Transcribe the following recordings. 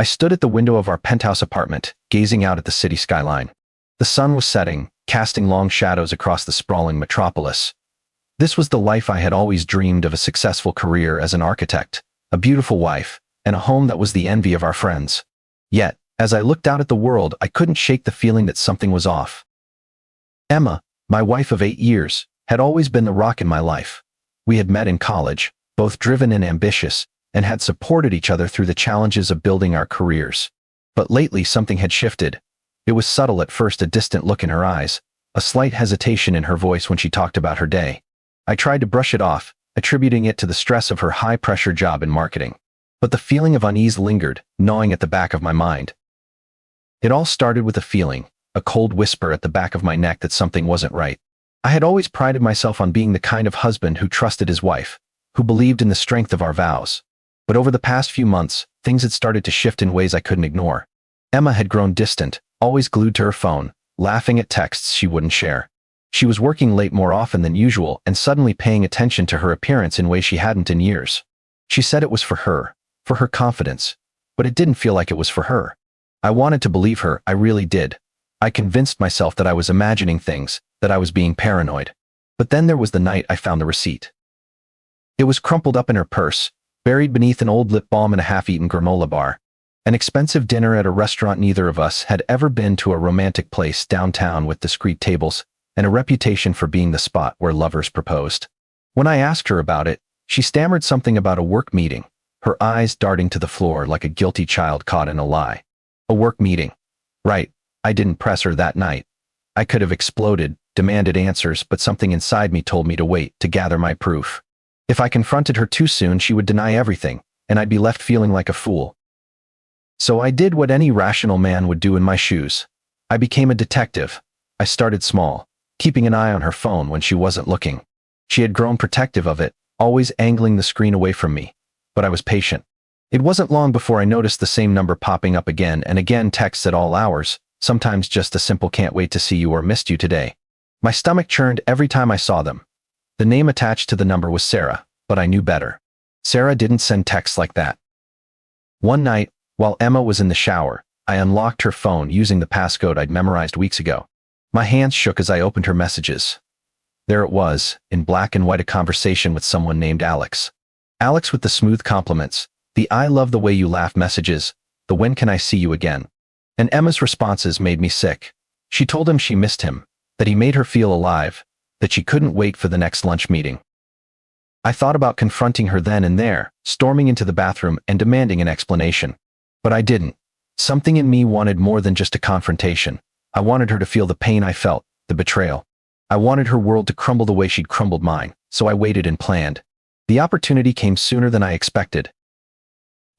I stood at the window of our penthouse apartment, gazing out at the city skyline. The sun was setting, casting long shadows across the sprawling metropolis. This was the life I had always dreamed of: a successful career as an architect, a beautiful wife, and a home that was the envy of our friends. Yet, as I looked out at the world, I couldn't shake the feeling that something was off. Emma, my wife of 8 years, had always been the rock in my life. We had met in college, both driven and ambitious, and had supported each other through the challenges of building our careers. But lately something had shifted. It was subtle at first: a distant look in her eyes, a slight hesitation in her voice when she talked about her day. I tried to brush it off, attributing it to the stress of her high-pressure job in marketing. But the feeling of unease lingered, gnawing at the back of my mind. It all started with a feeling, a cold whisper at the back of my neck that something wasn't right. I had always prided myself on being the kind of husband who trusted his wife, who believed in the strength of our vows. But over the past few months, things had started to shift in ways I couldn't ignore. Emma had grown distant, always glued to her phone, laughing at texts she wouldn't share. She was working late more often than usual and suddenly paying attention to her appearance in ways she hadn't in years. She said it was for her confidence, but it didn't feel like it was for her. I wanted to believe her, I really did. I convinced myself that I was imagining things, that I was being paranoid. But then there was the night I found the receipt. It was crumpled up in her purse, buried beneath an old lip balm and a half-eaten granola bar. An expensive dinner at a restaurant neither of us had ever been to, a romantic place downtown with discreet tables, and a reputation for being the spot where lovers proposed. When I asked her about it, she stammered something about a work meeting, her eyes darting to the floor like a guilty child caught in a lie. A work meeting. Right, I didn't press her that night. I could have exploded, demanded answers, but something inside me told me to wait, to gather my proof. If I confronted her too soon, she would deny everything, and I'd be left feeling like a fool. So I did what any rational man would do in my shoes. I became a detective. I started small, keeping an eye on her phone when she wasn't looking. She had grown protective of it, always angling the screen away from me. But I was patient. It wasn't long before I noticed the same number popping up again and again, texts at all hours, sometimes just a simple "can't wait to see you" or "missed you today." My stomach churned every time I saw them. The name attached to the number was Sarah, but I knew better. Sarah didn't send texts like that. One night, while Emma was in the shower, I unlocked her phone using the passcode I'd memorized weeks ago. My hands shook as I opened her messages. There it was, in black and white: a conversation with someone named Alex. Alex with the smooth compliments, the "I love the way you laugh" messages, the "when can I see you again?" And Emma's responses made me sick. She told him she missed him, that he made her feel alive, that she couldn't wait for the next lunch meeting. I thought about confronting her then and there, storming into the bathroom and demanding an explanation. But I didn't. Something in me wanted more than just a confrontation. I wanted her to feel the pain I felt, the betrayal. I wanted her world to crumble the way she'd crumbled mine, so I waited and planned. The opportunity came sooner than I expected.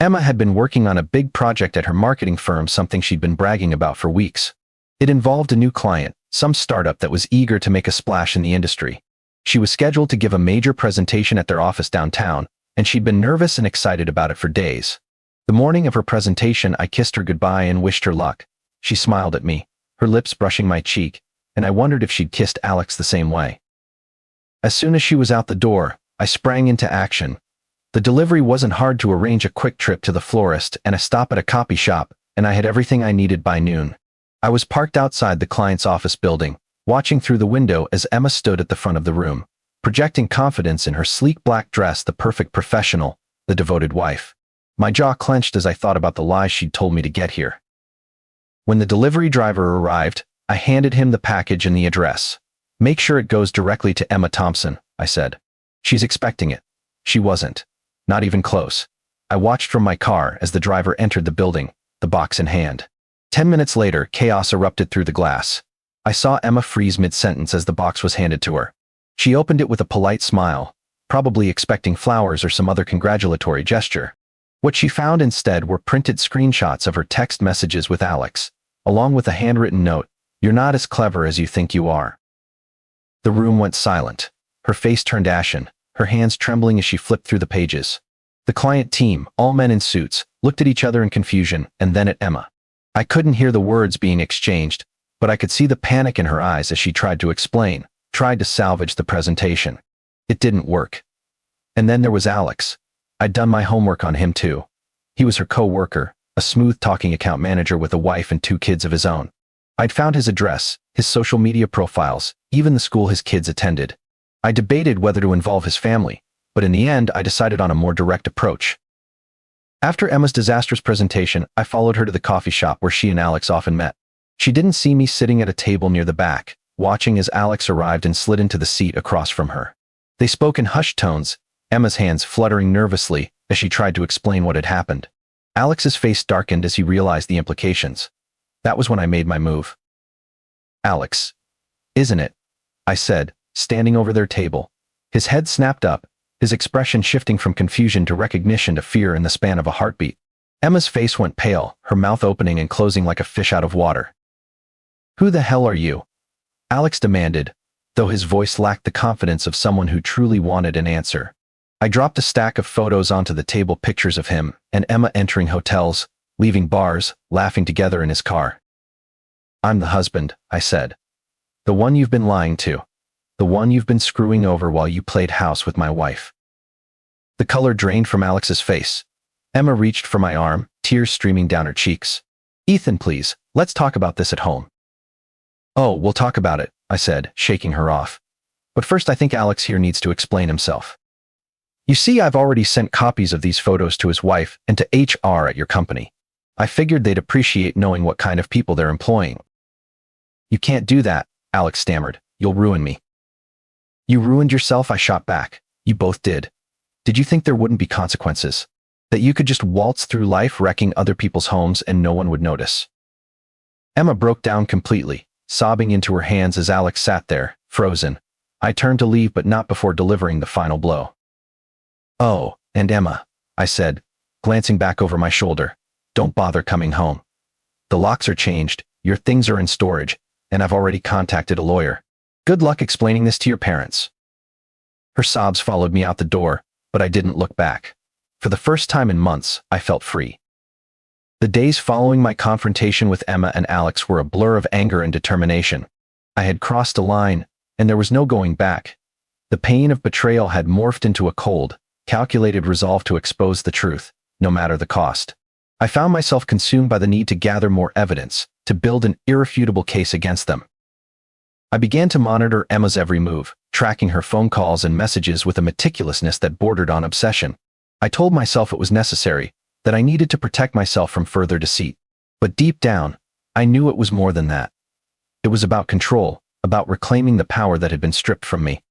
Emma had been working on a big project at her marketing firm, something she'd been bragging about for weeks. It involved a new client, some startup that was eager to make a splash in the industry. She was scheduled to give a major presentation at their office downtown, and she'd been nervous and excited about it for days. The morning of her presentation, I kissed her goodbye and wished her luck. She smiled at me, her lips brushing my cheek, and I wondered if she'd kissed Alex the same way. As soon as she was out the door, I sprang into action. The delivery wasn't hard to arrange: a quick trip to the florist and a stop at a copy shop, and I had everything I needed by noon. I was parked outside the client's office building, watching through the window as Emma stood at the front of the room, projecting confidence in her sleek black dress, the perfect professional, the devoted wife. My jaw clenched as I thought about the lies she'd told me to get here. When the delivery driver arrived, I handed him the package and the address. "Make sure it goes directly to Emma Thompson," I said. "She's expecting it." She wasn't. Not even close. I watched from my car as the driver entered the building, the box in hand. 10 minutes later, chaos erupted through the glass. I saw Emma freeze mid-sentence as the box was handed to her. She opened it with a polite smile, probably expecting flowers or some other congratulatory gesture. What she found instead were printed screenshots of her text messages with Alex, along with a handwritten note: "You're not as clever as you think you are." The room went silent. Her face turned ashen, her hands trembling as she flipped through the pages. The client team, all men in suits, looked at each other in confusion, and then at Emma. I couldn't hear the words being exchanged, but I could see the panic in her eyes as she tried to explain, tried to salvage the presentation. It didn't work. And then there was Alex. I'd done my homework on him too. He was her co-worker, a smooth-talking account manager with a wife and 2 kids of his own. I'd found his address, his social media profiles, even the school his kids attended. I debated whether to involve his family, but in the end I decided on a more direct approach. After Emma's disastrous presentation, I followed her to the coffee shop where she and Alex often met. She didn't see me sitting at a table near the back, watching as Alex arrived and slid into the seat across from her. They spoke in hushed tones, Emma's hands fluttering nervously as she tried to explain what had happened. Alex's face darkened as he realized the implications. That was when I made my move. "Alex, isn't it?" I said, standing over their table. His head snapped up, his expression shifting from confusion to recognition to fear in the span of a heartbeat. Emma's face went pale, her mouth opening and closing like a fish out of water. "Who the hell are you?" Alex demanded, though his voice lacked the confidence of someone who truly wanted an answer. I dropped a stack of photos onto the table, pictures of him and Emma entering hotels, leaving bars, laughing together in his car. "I'm the husband," I said. "The one you've been lying to. The one you've been screwing over while you played house with my wife." The color drained from Alex's face. Emma reached for my arm, tears streaming down her cheeks. "Ethan, please, let's talk about this at home." "Oh, we'll talk about it," I said, shaking her off. "But first I think Alex here needs to explain himself. You see, I've already sent copies of these photos to his wife and to HR at your company. I figured they'd appreciate knowing what kind of people they're employing." "You can't do that," Alex stammered. "You'll ruin me." "You ruined yourself," I shot back. "You both did. Did you think there wouldn't be consequences? That you could just waltz through life wrecking other people's homes and no one would notice?" Emma broke down completely, sobbing into her hands as Alex sat there, frozen. I turned to leave, but not before delivering the final blow. "Oh, and Emma," I said, glancing back over my shoulder, "don't bother coming home. The locks are changed, your things are in storage, and I've already contacted a lawyer. Good luck explaining this to your parents." Her sobs followed me out the door, but I didn't look back. For the first time in months, I felt free. The days following my confrontation with Emma and Alex were a blur of anger and determination. I had crossed a line, and there was no going back. The pain of betrayal had morphed into a cold, calculated resolve to expose the truth, no matter the cost. I found myself consumed by the need to gather more evidence, to build an irrefutable case against them. I began to monitor Emma's every move, tracking her phone calls and messages with a meticulousness that bordered on obsession. I told myself it was necessary, that I needed to protect myself from further deceit. But deep down, I knew it was more than that. It was about control, about reclaiming the power that had been stripped from me.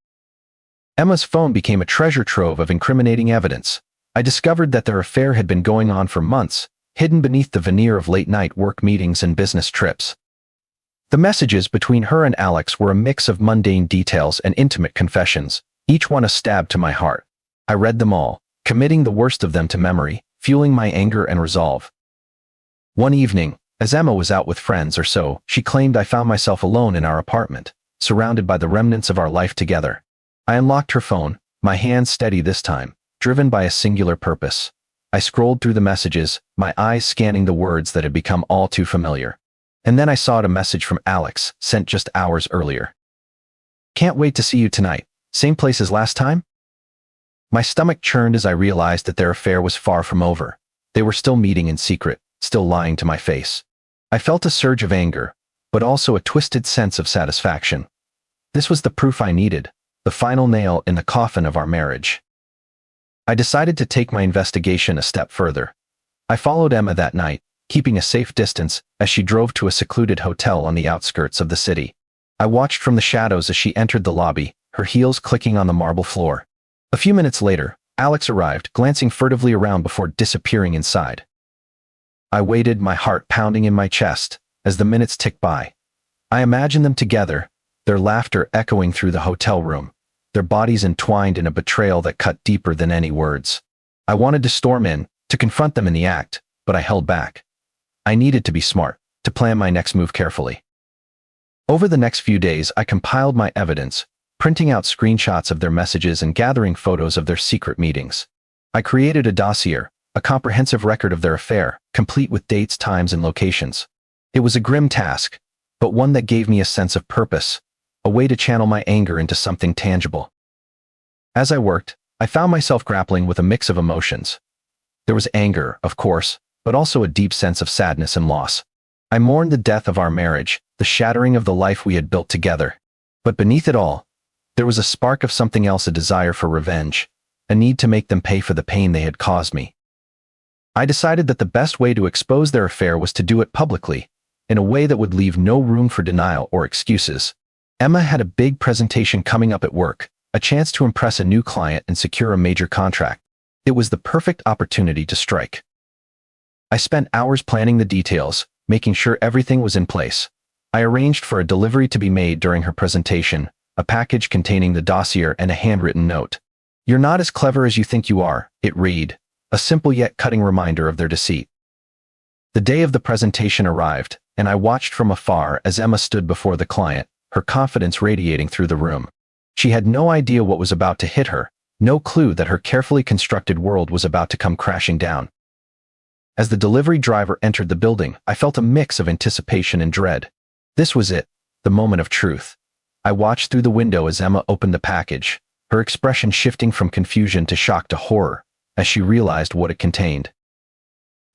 Emma's phone became a treasure trove of incriminating evidence. I discovered that their affair had been going on for months, hidden beneath the veneer of late-night work meetings and business trips. The messages between her and Alex were a mix of mundane details and intimate confessions, each one a stab to my heart. I read them all, committing the worst of them to memory, fueling my anger and resolve. One evening, as Emma was out with friends or so, she claimed I found myself alone in our apartment, surrounded by the remnants of our life together. I unlocked her phone, my hands steady this time, driven by a singular purpose. I scrolled through the messages, my eyes scanning the words that had become all too familiar. And then I saw a message from Alex, sent just hours earlier. "Can't wait to see you tonight. Same place as last time?" My stomach churned as I realized that their affair was far from over. They were still meeting in secret, still lying to my face. I felt a surge of anger, but also a twisted sense of satisfaction. This was the proof I needed, the final nail in the coffin of our marriage. I decided to take my investigation a step further. I followed Emma that night, keeping a safe distance as she drove to a secluded hotel on the outskirts of the city. I watched from the shadows as she entered the lobby, her heels clicking on the marble floor. A few minutes later, Alex arrived, glancing furtively around before disappearing inside. I waited, my heart pounding in my chest, as the minutes ticked by. I imagined them together, their laughter echoing through the hotel room, their bodies entwined in a betrayal that cut deeper than any words. I wanted to storm in, to confront them in the act, but I held back. I needed to be smart, to plan my next move carefully. Over the next few days, I compiled my evidence, printing out screenshots of their messages and gathering photos of their secret meetings. I created a dossier, a comprehensive record of their affair, complete with dates, times, and locations. It was a grim task, but one that gave me a sense of purpose, a way to channel my anger into something tangible. As I worked, I found myself grappling with a mix of emotions. There was anger, of course, but also a deep sense of sadness and loss. I mourned the death of our marriage, the shattering of the life we had built together. But beneath it all, there was a spark of something else, a desire for revenge, a need to make them pay for the pain they had caused me. I decided that the best way to expose their affair was to do it publicly, in a way that would leave no room for denial or excuses. Emma had a big presentation coming up at work, a chance to impress a new client and secure a major contract. It was the perfect opportunity to strike. I spent hours planning the details, making sure everything was in place. I arranged for a delivery to be made during her presentation, a package containing the dossier and a handwritten note. "You're not as clever as you think you are," it read, a simple yet cutting reminder of their deceit. The day of the presentation arrived, and I watched from afar as Emma stood before the client, her confidence radiating through the room. She had no idea what was about to hit her, no clue that her carefully constructed world was about to come crashing down. As the delivery driver entered the building, I felt a mix of anticipation and dread. This was it, the moment of truth. I watched through the window as Emma opened the package, her expression shifting from confusion to shock to horror, as she realized what it contained.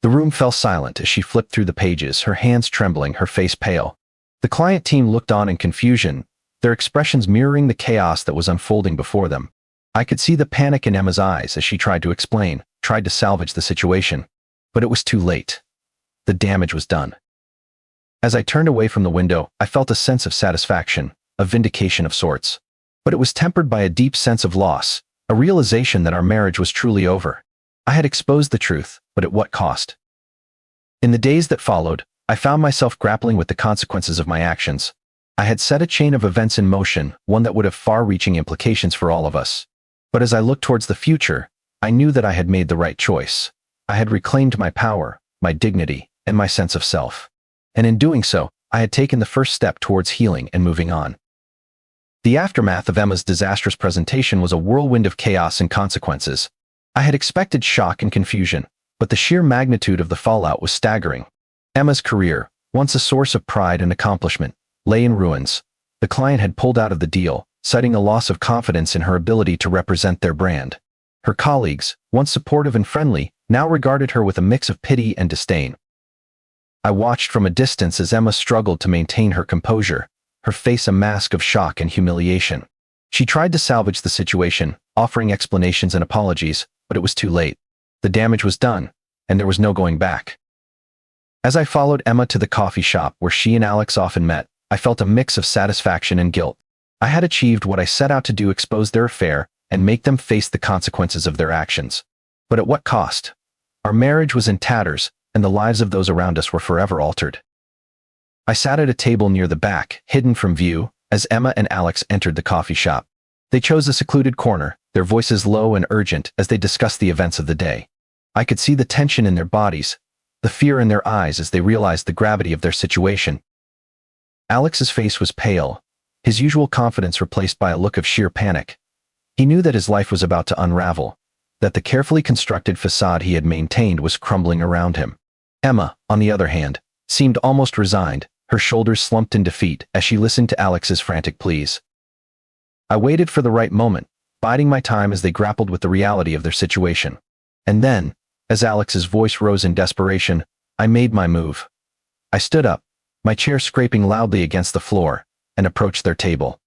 The room fell silent as she flipped through the pages, her hands trembling, her face pale. The client team looked on in confusion, their expressions mirroring the chaos that was unfolding before them. I could see the panic in Emma's eyes as she tried to explain, tried to salvage the situation. But it was too late. The damage was done. As I turned away from the window, I felt a sense of satisfaction, a vindication of sorts. But it was tempered by a deep sense of loss, a realization that our marriage was truly over. I had exposed the truth, but at what cost? In the days that followed, I found myself grappling with the consequences of my actions. I had set a chain of events in motion, one that would have far-reaching implications for all of us. But as I looked towards the future, I knew that I had made the right choice. I had reclaimed my power, my dignity, and my sense of self. And in doing so, I had taken the first step towards healing and moving on. The aftermath of Emma's disastrous presentation was a whirlwind of chaos and consequences. I had expected shock and confusion, but the sheer magnitude of the fallout was staggering. Emma's career, once a source of pride and accomplishment, lay in ruins. The client had pulled out of the deal, citing a loss of confidence in her ability to represent their brand. Her colleagues, once supportive and friendly, now regarded her with a mix of pity and disdain. I watched from a distance as Emma struggled to maintain her composure, her face a mask of shock and humiliation. She tried to salvage the situation, offering explanations and apologies, but it was too late. The damage was done, and there was no going back. As I followed Emma to the coffee shop where she and Alex often met, I felt a mix of satisfaction and guilt. I had achieved what I set out to do, expose their affair, and make them face the consequences of their actions. But at what cost? Our marriage was in tatters, and the lives of those around us were forever altered. I sat at a table near the back, hidden from view, as Emma and Alex entered the coffee shop. They chose a secluded corner, their voices low and urgent as they discussed the events of the day. I could see the tension in their bodies, the fear in their eyes as they realized the gravity of their situation. Alex's face was pale, his usual confidence replaced by a look of sheer panic. He knew that his life was about to unravel, that the carefully constructed facade he had maintained was crumbling around him. Emma, on the other hand, seemed almost resigned, her shoulders slumped in defeat as she listened to Alex's frantic pleas. I waited for the right moment, biding my time as they grappled with the reality of their situation. And then, as Alex's voice rose in desperation, I made my move. I stood up, my chair scraping loudly against the floor, and approached their table.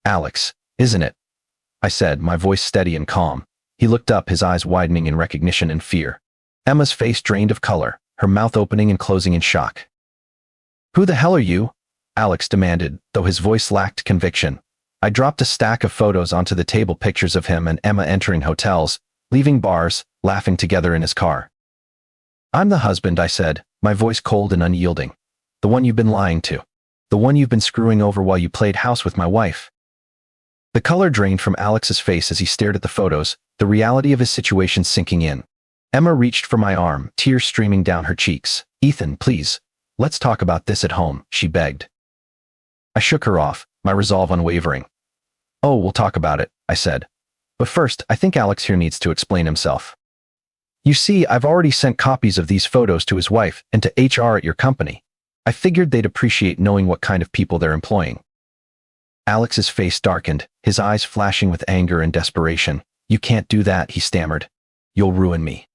"Alex, isn't it?" I said, my voice steady and calm. He looked up, his eyes widening in recognition and fear. Emma's face drained of color, her mouth opening and closing in shock. "Who the hell are you?" Alex demanded, though his voice lacked conviction. I dropped a stack of photos onto the table, pictures of him and Emma entering hotels, leaving bars, laughing together in his car. "I'm the husband," I said, my voice cold and unyielding. "The one you've been lying to. The one you've been screwing over while you played house with my wife." The color drained from Alex's face as he stared at the photos, the reality of his situation sinking in. Emma reached for my arm, tears streaming down her cheeks. "Ethan, please, let's talk about this at home," she begged. I shook her off, my resolve unwavering. "Oh, we'll talk about it," I said. "But first, I think Alex here needs to explain himself. You see, I've already sent copies of these photos to his wife and to HR at your company. I figured they'd appreciate knowing what kind of people they're employing." Alex's face darkened, his eyes flashing with anger and desperation. "You can't do that," he stammered. "You'll ruin me."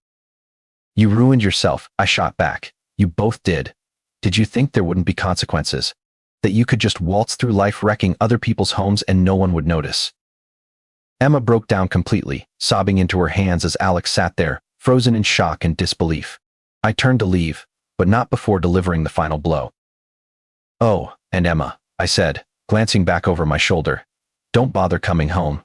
You ruined yourself, I shot back. You both did. Did you think there wouldn't be consequences? That you could just waltz through life wrecking other people's homes and no one would notice? Emma broke down completely, sobbing into her hands as Alex sat there, frozen in shock and disbelief. I turned to leave, but not before delivering the final blow. Oh, and Emma, I said, glancing back over my shoulder. Don't bother coming home.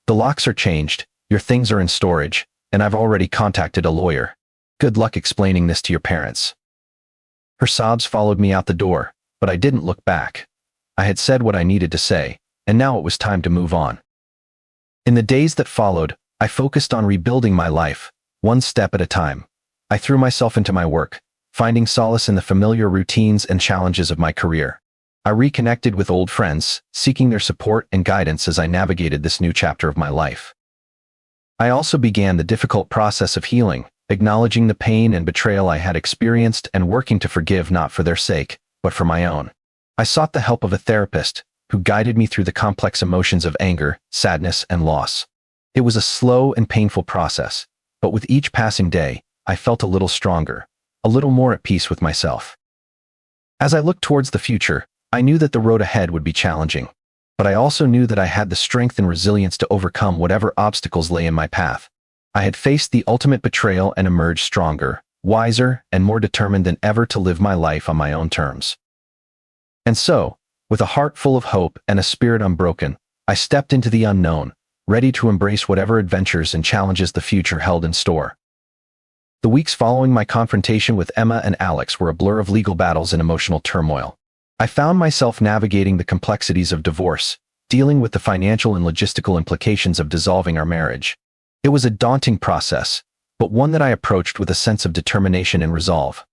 The locks are changed, your things are in storage, and I've already contacted a lawyer. Good luck explaining this to your parents. Her sobs followed me out the door, but I didn't look back. I had said what I needed to say, and now it was time to move on. In the days that followed, I focused on rebuilding my life, one step at a time. I threw myself into my work, finding solace in the familiar routines and challenges of my career. I reconnected with old friends, seeking their support and guidance as I navigated this new chapter of my life. I also began the difficult process of healing, acknowledging the pain and betrayal I had experienced and working to forgive not for their sake, but for my own. I sought the help of a therapist, who guided me through the complex emotions of anger, sadness, and loss. It was a slow and painful process, but with each passing day, I felt a little stronger, a little more at peace with myself. As I looked towards the future, I knew that the road ahead would be challenging, but I also knew that I had the strength and resilience to overcome whatever obstacles lay in my path. I had faced the ultimate betrayal and emerged stronger, wiser, and more determined than ever to live my life on my own terms. And so, with a heart full of hope and a spirit unbroken, I stepped into the unknown, ready to embrace whatever adventures and challenges the future held in store. The weeks following my confrontation with Emma and Alex were a blur of legal battles and emotional turmoil. I found myself navigating the complexities of divorce, dealing with the financial and logistical implications of dissolving our marriage. It was a daunting process, but one that I approached with a sense of determination and resolve.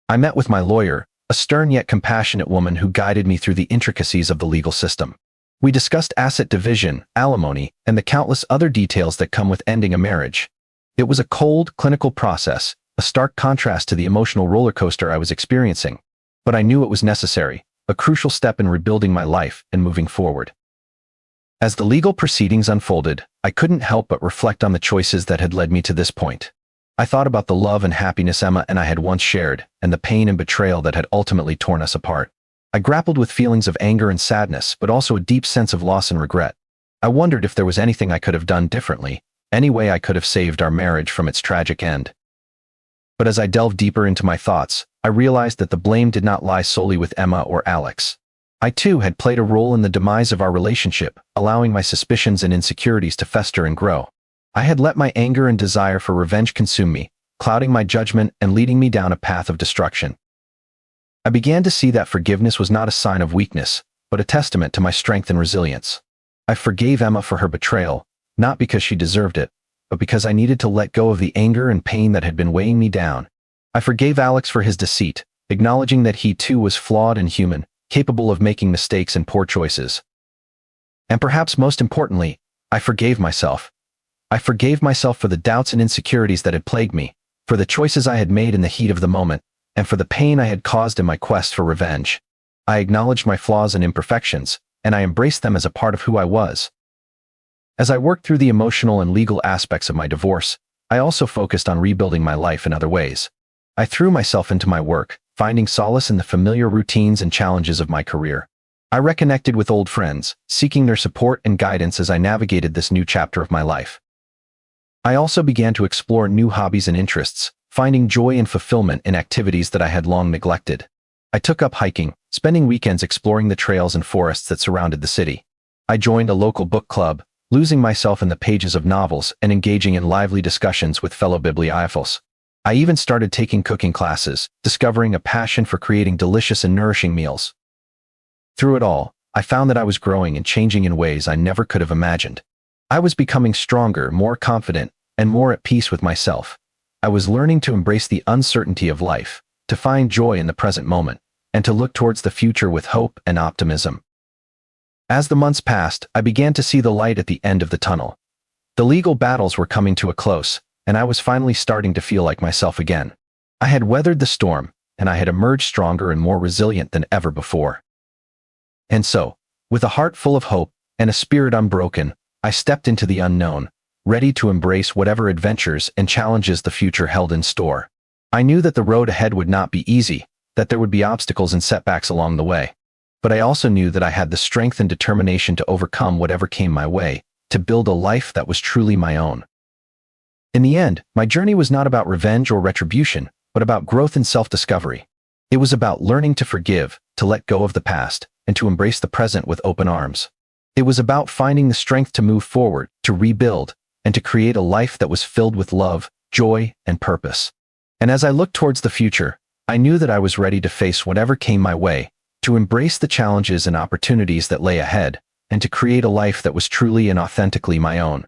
I met with my lawyer, a stern yet compassionate woman who guided me through the intricacies of the legal system. We discussed asset division, alimony, and the countless other details that come with ending a marriage. It was a cold, clinical process, a stark contrast to the emotional roller coaster I was experiencing. But I knew it was necessary, a crucial step in rebuilding my life and moving forward. As the legal proceedings unfolded, I couldn't help but reflect on the choices that had led me to this point. I thought about the love and happiness Emma and I had once shared, and the pain and betrayal that had ultimately torn us apart. I grappled with feelings of anger and sadness, but also a deep sense of loss and regret. I wondered if there was anything I could have done differently, any way I could have saved our marriage from its tragic end. But as I delved deeper into my thoughts, I realized that the blame did not lie solely with Emma or Alex. I too had played a role in the demise of our relationship, allowing my suspicions and insecurities to fester and grow. I had let my anger and desire for revenge consume me, clouding my judgment and leading me down a path of destruction. I began to see that forgiveness was not a sign of weakness, but a testament to my strength and resilience. I forgave Emma for her betrayal, not because she deserved it, but because I needed to let go of the anger and pain that had been weighing me down. I forgave Alex for his deceit, acknowledging that he too was flawed and human, capable of making mistakes and poor choices. And perhaps most importantly, I forgave myself. I forgave myself for the doubts and insecurities that had plagued me, for the choices I had made in the heat of the moment, and for the pain I had caused in my quest for revenge. I acknowledged my flaws and imperfections, and I embraced them as a part of who I was. As I worked through the emotional and legal aspects of my divorce, I also focused on rebuilding my life in other ways. I threw myself into my work, finding solace in the familiar routines and challenges of my career. I reconnected with old friends, seeking their support and guidance as I navigated this new chapter of my life. I also began to explore new hobbies and interests, finding joy and fulfillment in activities that I had long neglected. I took up hiking, spending weekends exploring the trails and forests that surrounded the city. I joined a local book club, losing myself in the pages of novels and engaging in lively discussions with fellow bibliophiles. I even started taking cooking classes, discovering a passion for creating delicious and nourishing meals. Through it all, I found that I was growing and changing in ways I never could have imagined. I was becoming stronger, more confident, and more at peace with myself. I was learning to embrace the uncertainty of life, to find joy in the present moment, and to look towards the future with hope and optimism. As the months passed, I began to see the light at the end of the tunnel. The legal battles were coming to a close, and I was finally starting to feel like myself again. I had weathered the storm, and I had emerged stronger and more resilient than ever before. And so, with a heart full of hope and a spirit unbroken, I stepped into the unknown, ready to embrace whatever adventures and challenges the future held in store. I knew that the road ahead would not be easy, that there would be obstacles and setbacks along the way. But I also knew that I had the strength and determination to overcome whatever came my way, to build a life that was truly my own. In the end, my journey was not about revenge or retribution, but about growth and self-discovery. It was about learning to forgive, to let go of the past, and to embrace the present with open arms. It was about finding the strength to move forward, to rebuild, and to create a life that was filled with love, joy, and purpose. And as I looked towards the future, I knew that I was ready to face whatever came my way, to embrace the challenges and opportunities that lay ahead, and to create a life that was truly and authentically my own.